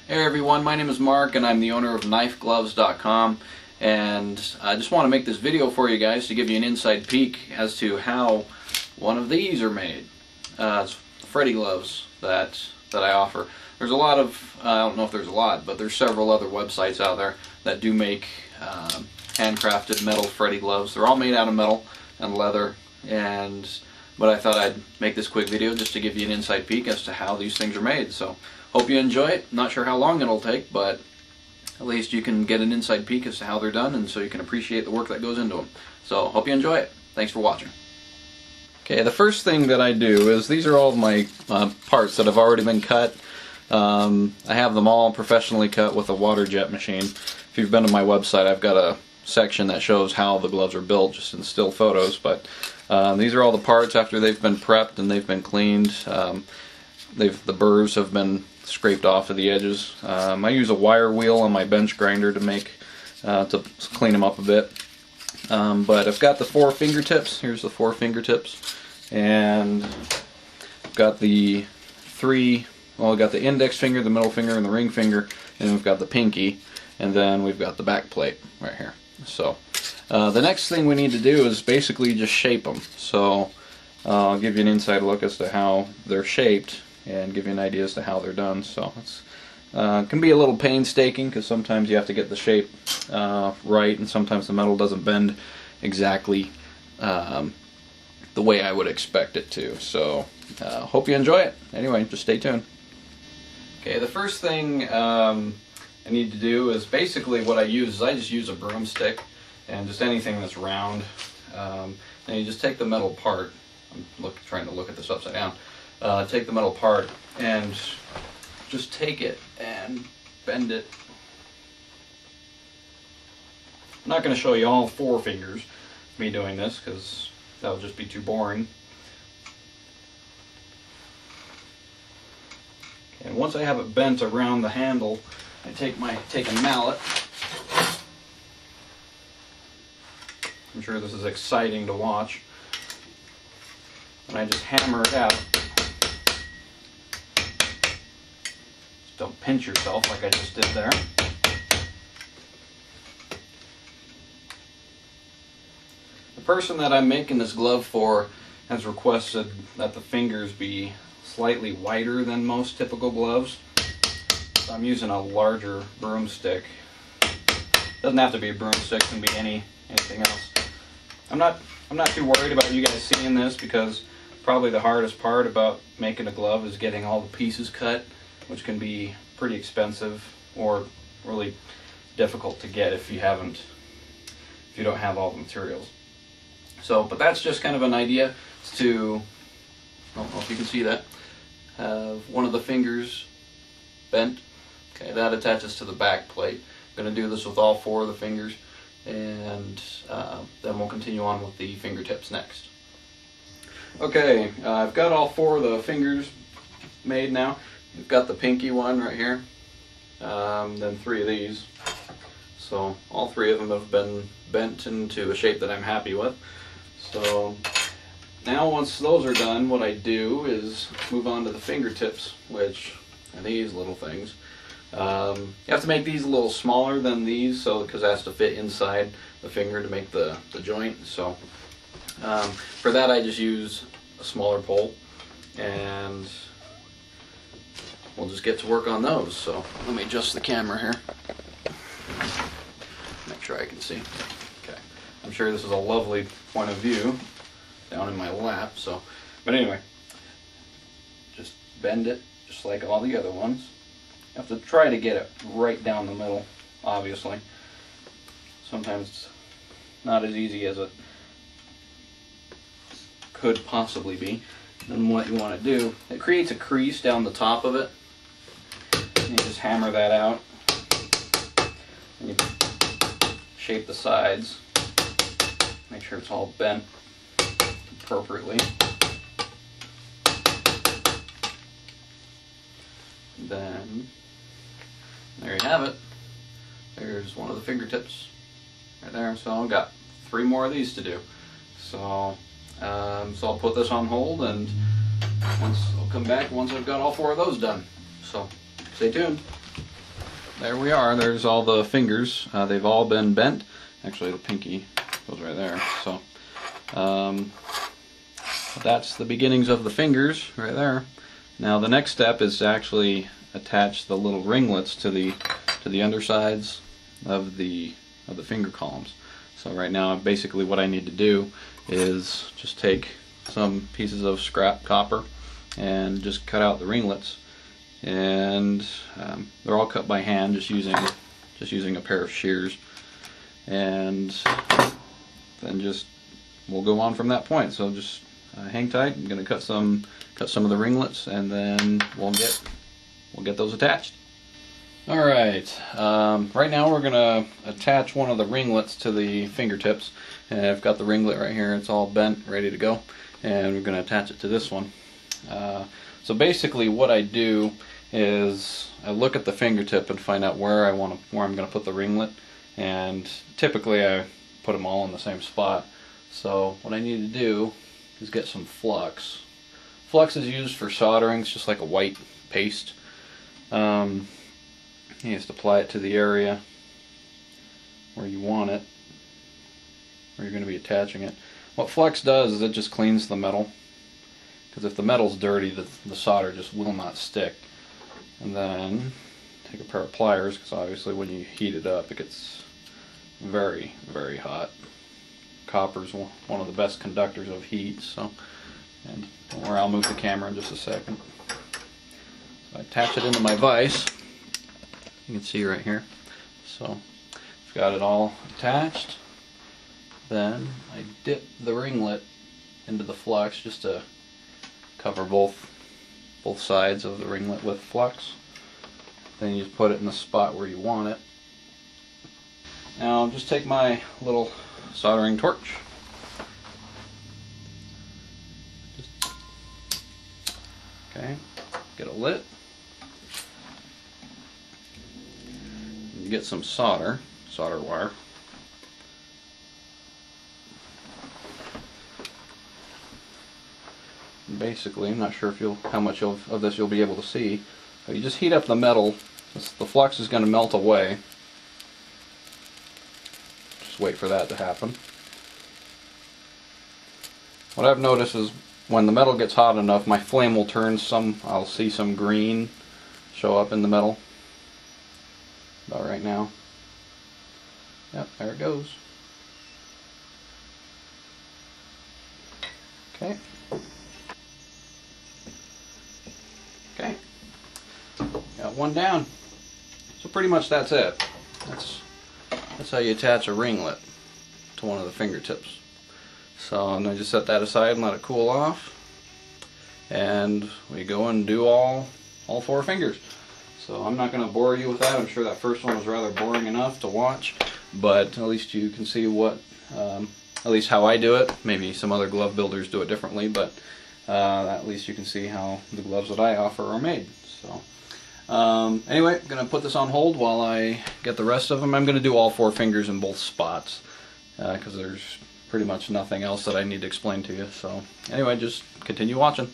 Hey everyone, my name is Mark and I'm the owner of KnifeGloves.com, and I just want to make this video for you guys to give you an inside peek as to how one of these are made. It's Freddy gloves that I offer. There's a lot of, I don't know if there's a lot, but there's several other websites out there that do make handcrafted metal Freddy gloves. They're all made out of metal and leather, but I thought I'd make this quick video just to give you an inside peek as to how these things are made. So hope you enjoy it. Not sure how long it'll take, but at least you can get an inside peek as to how they're done, and so you can appreciate the work that goes into them. So hope you enjoy it. Thanks for watching. Okay, the first thing that I do is these are all of my parts that have already been cut. I have them all professionally cut with a water jet machine. If you've been to my website, I've got a section that shows how the gloves are built, just in still photos. But these are all the parts after they've been prepped and they've been cleaned. The burrs have been scraped off of the edges. I use a wire wheel on my bench grinder to clean them up a bit. But I've got the 4 fingertips. Here's the 4 fingertips, and I've got the 3. Well, we've got the index finger, the middle finger, and the ring finger, and we've got the pinky, and then we've got the back plate right here. So the next thing we need to do is basically just shape them. So I'll give you an inside look as to how they're shaped and give you an idea as to how they're done. So it's can be a little painstaking because sometimes you have to get the shape right, and sometimes the metal doesn't bend exactly the way I would expect it to. So hope you enjoy it. Anyway, just stay tuned. Okay, the first thing I need to do is basically what I use is I just use a broomstick and just anything that's round. And you just take the metal part. I'm trying to look at this upside down. Take the metal part and just take it and bend it. I'm not going to show you all 4 fingers me doing this because that would just be too boring. And once I have it bent around the handle, I take a mallet. I'm sure this is exciting to watch. And I just hammer it out. Just don't pinch yourself like I just did there. The person that I'm making this glove for has requested that the fingers be slightly wider than most typical gloves. So I'm using a larger broomstick. Doesn't have to be a broomstick, it can be anything else. I'm not too worried about you guys seeing this, because probably the hardest part about making a glove is getting all the pieces cut, which can be pretty expensive or really difficult to get if you don't have all the materials. So, but that's just kind of an idea to, I don't know if you can see that, have one of the fingers bent. Okay, that attaches to the back plate. I'm going to do this with all 4 of the fingers, and then we'll continue on with the fingertips next. Okay, I've got all 4 of the fingers made now. We've got the pinky one right here, then 3 of these. So all 3 of them have been bent into a shape that I'm happy with. So now once those are done, what I do is move on to the fingertips, which are these little things. You have to make these a little smaller than these, because it has to fit inside the finger to make the joint. So for that I just use a smaller pole, and we'll just get to work on those. So let me adjust the camera here. Make sure I can see. Okay, I'm sure this is a lovely point of view down in my lap. So, but anyway, just bend it just like all the other ones. You have to try to get it right down the middle, obviously. Sometimes it's not as easy as it could possibly be. Then what you want to do, it creates a crease down the top of it. And you just hammer that out. And you shape the sides. Make sure it's all bent appropriately. Then there you have it. There's one of the fingertips right there. So I've got 3 more of these to do. So I'll put this on hold, and I'll come back once I've got all 4 of those done. So stay tuned. there we are. There's all the fingers. They've all been bent. Actually, the pinky goes right there. So that's the beginnings of the fingers right there. Now the next step is to actually attach the little ringlets to the undersides of the finger columns. So right now, basically what I need to do is just take some pieces of scrap copper and just cut out the ringlets, and they're all cut by hand, just using a pair of shears, and then we'll go on from that point. So just hang tight. I'm going to cut some of the ringlets, and then we'll get those attached. All right. Right now we're going to attach one of the ringlets to the fingertips, and I've got the ringlet right here. It's all bent, ready to go, and we're going to attach it to this one. So basically, what I do is I look at the fingertip and find out where I'm going to put the ringlet, and typically I put them all in the same spot. So what I need to do is get some flux. Flux is used for soldering. It's just like a white paste. You just apply it to the area where you want it, where you're going to be attaching it. What flux does is it just cleans the metal, because if the metal's dirty, the solder just will not stick. And then take a pair of pliers, because obviously when you heat it up, it gets very, very hot. Copper's one of the best conductors of heat. So, and don't worry, I'll move the camera in just a second. So I attach it into my vise. You can see right here. So I've got it all attached. Then I dip the ringlet into the flux just to cover both sides of the ringlet with flux. Then you just put it in the spot where you want it. Now I'll just take my little soldering torch. Okay, get it lit. You get some solder wire. And basically, I'm not sure if how much of this you'll be able to see. But you just heat up the metal. The flux is going to melt away. Just wait for that to happen. What I've noticed is when the metal gets hot enough, my flame will turn I'll see some green show up in the metal. About right now. Yep, there it goes. Okay. Okay. Got one down. So pretty much that's it. That's how you attach a ringlet to one of the fingertips. So I'm going to just set that aside and let it cool off. And we go and do all 4 fingers. So I'm not going to bore you with that. I'm sure that first one was rather boring enough to watch, but at least you can see what, at least how I do it. Maybe some other glove builders do it differently, but at least you can see how the gloves that I offer are made. So anyway, I'm going to put this on hold while I get the rest of them. I'm going to do all 4 fingers in both spots, because there's pretty much nothing else that I need to explain to you. So anyway, just continue watching.